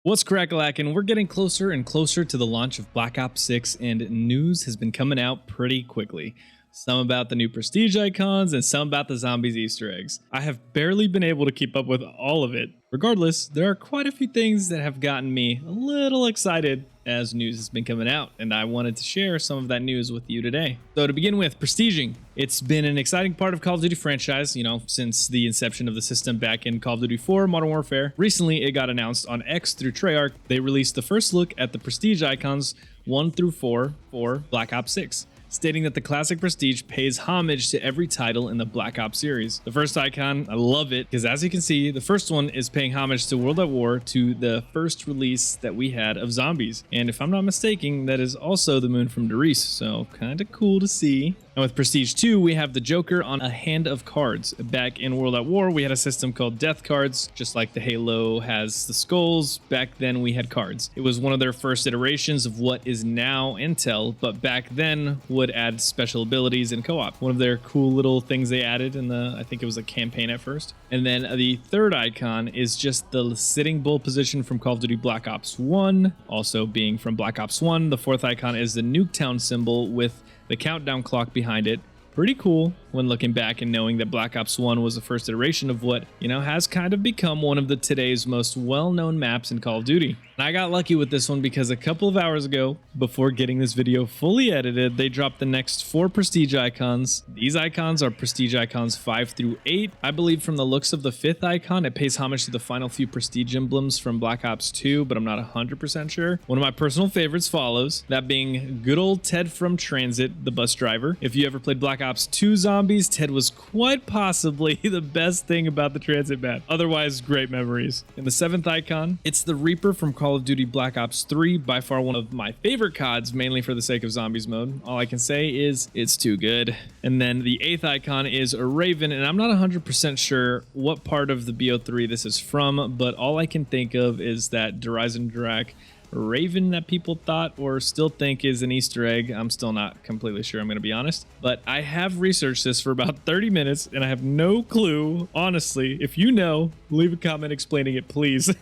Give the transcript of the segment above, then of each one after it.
What's crack-a-lackin'? We're getting closer and closer to the launch of Black Ops 6, and news has been coming out pretty quickly. Some about the new prestige icons, and some about the zombies Easter eggs. I have barely been able to keep up with all of it. Regardless, there are quite a few things that have gotten me a little excited as news has been coming out, and I wanted to share some of that news with you today. So to begin with, prestiging. It's been an exciting part of Call of Duty franchise, since the inception of the system back in Call of Duty 4 Modern Warfare. Recently, it got announced on X through Treyarch. They released the first look at the prestige icons 1 through 4 for Black Ops 6. Stating that the classic prestige pays homage to every title in the Black Ops series. The first icon, I love it, because as you can see, the first one is paying homage to World at War, to the first release that we had of zombies. And if I'm not mistaken, that is also the moon from Darius, so kind of cool to see. And with Prestige 2, we have the Joker on a hand of cards. Back in World at War, we had a system called Death Cards, just like the Halo has the skulls. Back then, we had cards. It was one of their first iterations of what is now Intel, but back then would add special abilities in co-op. One of their cool little things they added in I think it was a campaign at first. And then the third icon is just the sitting bull position from Call of Duty Black Ops 1, also being from Black Ops 1. The fourth icon is the Nuketown symbol with the countdown clock behind it. Pretty cool when looking back and knowing that Black Ops 1 was the first iteration of what, has kind of become one of today's most well-known maps in Call of Duty. And I got lucky with this one because a couple of hours ago, before getting this video fully edited, they dropped the next 4 prestige icons. These icons are prestige icons 5 through 8. I believe from the looks of the 5th icon, it pays homage to the final few prestige emblems from Black Ops 2, but I'm not 100% sure. One of my personal favorites follows, that being good old Ted from Transit, the bus driver. If you ever played Black Ops 2 Zombies, Ted was quite possibly the best thing about the Transit map. Otherwise, great memories. In the 7th icon, it's the Reaper from Call of Duty Black Ops 3, by far one of my favorite CODs, mainly for the sake of zombies mode. All I can say is it's too good. And then the 8th icon is a Raven, and I'm not 100% sure what part of the BO3 this is from, but all I can think of is that Horizon Drac Raven that people thought or still think is an Easter egg. I'm still not completely sure, I'm going to be honest. But I have researched this for about 30 minutes and I have no clue. Honestly, if you know, leave a comment explaining it, please.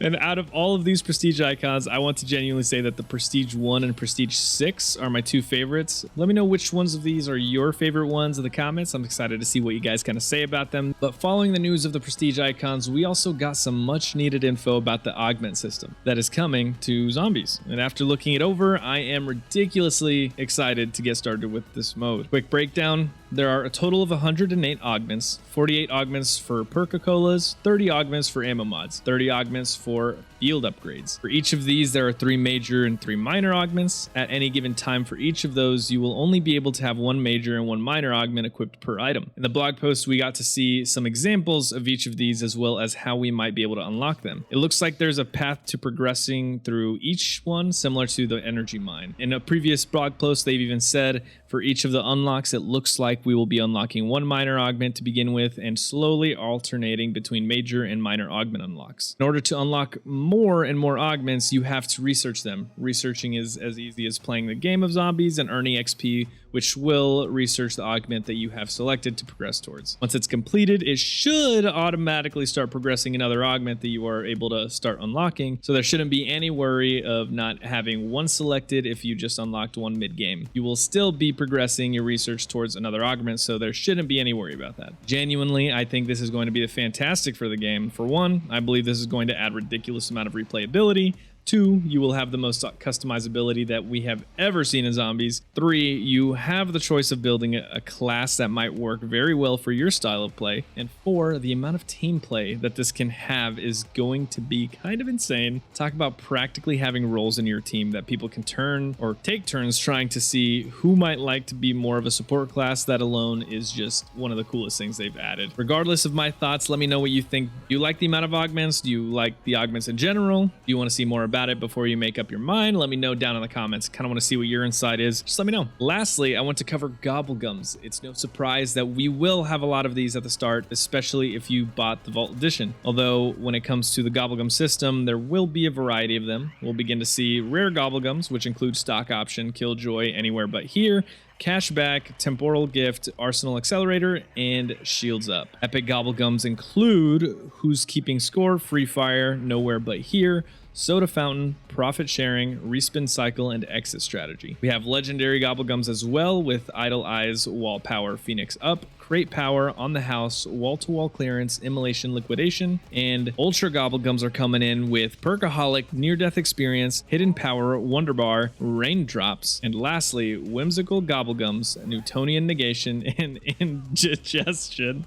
And out of all of these prestige icons, I want to genuinely say that the Prestige 1 and Prestige 6 are my 2 favorites. Let me know which ones of these are your favorite ones in the comments. I'm excited to see what you guys kind of say about them. But following the news of the prestige icons, we also got some much needed info about the augment system that is coming to zombies. And after looking it over, I am ridiculously excited to get started with this mode. Quick breakdown. There are a total of 108 augments, 48 augments for Perca-Colas, 30 augments for ammo mods, 30 augments for field upgrades. For each of these, there are 3 major and 3 minor augments. At any given time for each of those, you will only be able to have 1 major and 1 minor augment equipped per item. In the blog post, we got to see some examples of each of these as well as how we might be able to unlock them. It looks like there's a path to progressing through each one, similar to the energy mine. In a previous blog post, they've even said for each of the unlocks, it looks like we will be unlocking 1 minor augment to begin with and slowly alternating between major and minor augment unlocks. In order to unlock more and more augments, you have to research them. Researching is as easy as playing the game of zombies and earning XP, which will research the augment that you have selected to progress towards. Once it's completed, it should automatically start progressing another augment that you are able to start unlocking, so there shouldn't be any worry of not having one selected if you just unlocked one mid-game. You will still be progressing your research towards another augment, so there shouldn't be any worry about that. Genuinely, I think this is going to be fantastic for the game. For one, I believe this is going to add ridiculous amount of replayability. 2, you will have the most customizability that we have ever seen in zombies. 3, you have the choice of building a class that might work very well for your style of play. And 4, the amount of team play that this can have is going to be kind of insane. Talk about practically having roles in your team that people can turn or take turns trying to see who might like to be more of a support class. That alone is just one of the coolest things they've added. Regardless of my thoughts, let me know what you think. Do you like the amount of augments? Do you like the augments in general? Do you want to see more about it before you make up your mind? Let me know down in the comments. Kind of want to see what your insight is. Just let me know. Lastly, I want to cover Gummies. It's no surprise that we will have a lot of these at the start, especially if you bought the Vault Edition. Although when it comes to the Gum system, there will be a variety of them. We'll begin to see rare Gums, which include stock option, Killjoy, Anywhere But Here, Cashback, Temporal Gift, Arsenal Accelerator, and Shields Up. Epic Gums include Who's Keeping Score, Free Fire, Nowhere But Here, soda fountain, profit sharing, respin cycle, and exit strategy. We have legendary gobblegums as well with idle eyes, wall power, phoenix up, crate power, on the house, wall-to-wall clearance, immolation, liquidation, and ultra gobblegums are coming in with perkaholic, near-death experience, hidden power, wonder bar, raindrops, and lastly, whimsical gobblegums, Newtonian negation, and indigestion.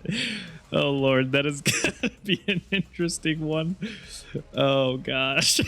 Oh lord, that is gonna be an interesting one. Oh gosh.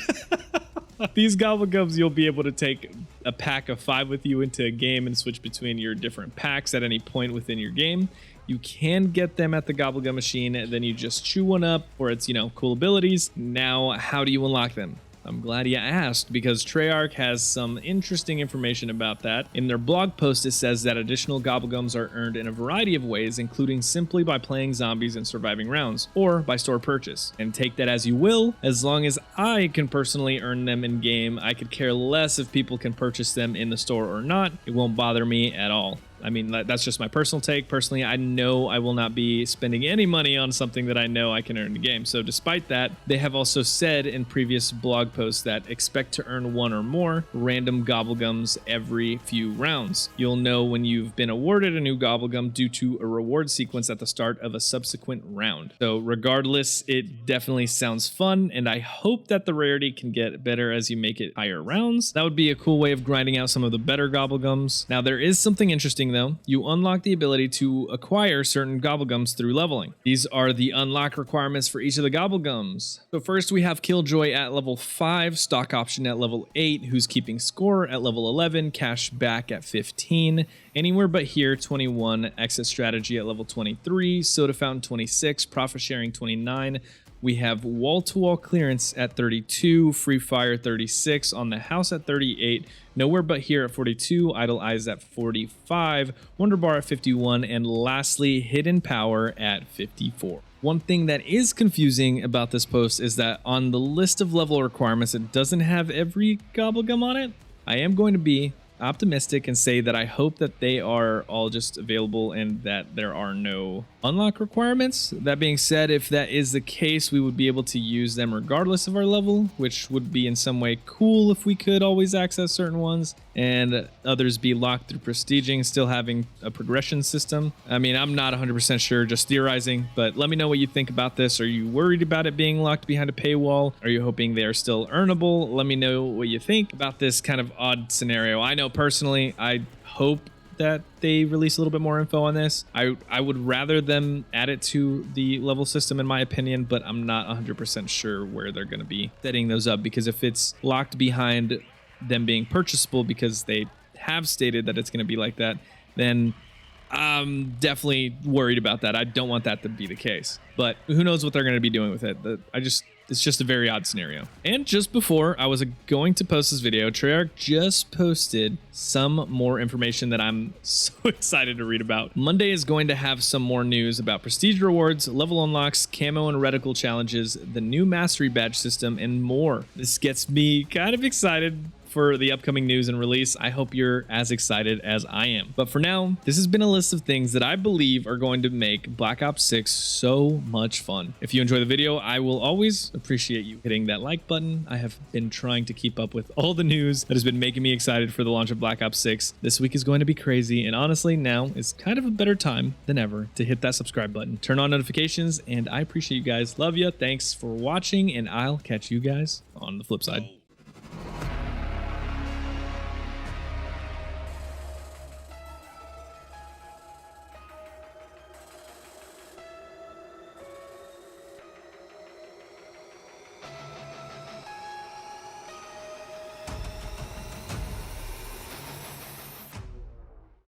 These gobblegums, you'll be able to take a pack of 5 with you into a game and switch between your different packs at any point within your game. You can get them at the gobblegum machine, then you just chew one up for its, cool abilities. Now, how do you unlock them? I'm glad you asked, because Treyarch has some interesting information about that. In their blog post, it says that additional gobblegums are earned in a variety of ways, including simply by playing zombies and surviving rounds, or by store purchase. And take that as you will. As long as I can personally earn them in game, I could care less if people can purchase them in the store or not. It won't bother me at all. I mean, that's just my personal take. Personally, I know I will not be spending any money on something that I know I can earn in the game. So despite that, they have also said in previous blog posts that expect to earn 1 or more random gobblegums every few rounds. You'll know when you've been awarded a new gobblegum due to a reward sequence at the start of a subsequent round. So regardless, it definitely sounds fun, and I hope that the rarity can get better as you make it higher rounds. That would be a cool way of grinding out some of the better gobblegums. Now, there is something interesting though. You unlock the ability to acquire certain gobblegums through leveling. These are the unlock requirements for each of the gobblegums. So first we have Killjoy at level 5, stock option at level 8, who's keeping score at level 11, cash back at 15, anywhere but here 21, exit strategy at level 23, soda fountain 26, profit sharing 29. We have wall-to-wall clearance at 32, free fire 36, on the house at 38, nowhere but here at 42, idle eyes at 45, wonder bar at 51, and lastly, hidden power at 54. One thing that is confusing about this post is that on the list of level requirements, it doesn't have every gobblegum on it. I am going to be optimistic and say that I hope that they are all just available and that there are no unlock requirements. That being said, if that is the case, we would be able to use them regardless of our level, which would be in some way cool if we could always access certain ones and others be locked through prestiging, still having a progression system. I mean, I'm not 100% sure, just theorizing, but let me know what you think about this. Are you worried about it being locked behind a paywall? Are you hoping they are still earnable? Let me know what you think about this kind of odd scenario. I know personally, I hope that they release a little bit more info on this. I would rather them add it to the level system in my opinion, but I'm not 100% sure where they're going to be setting those up, because if it's locked behind them being purchasable because they have stated that it's going to be like that, then I'm definitely worried about that. I don't want that to be the case, but who knows what they're going to be doing with it. It's just a very odd scenario. And just before I was going to post this video, Treyarch just posted some more information that I'm so excited to read about. Monday is going to have some more news about prestige rewards, level unlocks, camo and reticle challenges, the new mastery badge system, and more. This gets me kind of excited for the upcoming news and release. I hope you're as excited as I am. But for now, this has been a list of things that I believe are going to make Black Ops 6 so much fun. If you enjoy the video, I will always appreciate you hitting that like button. I have been trying to keep up with all the news that has been making me excited for the launch of Black Ops 6. This week is going to be crazy, and honestly, now is kind of a better time than ever to hit that subscribe button. Turn on notifications, and I appreciate you guys. Love you. Thanks for watching, and I'll catch you guys on the flip side.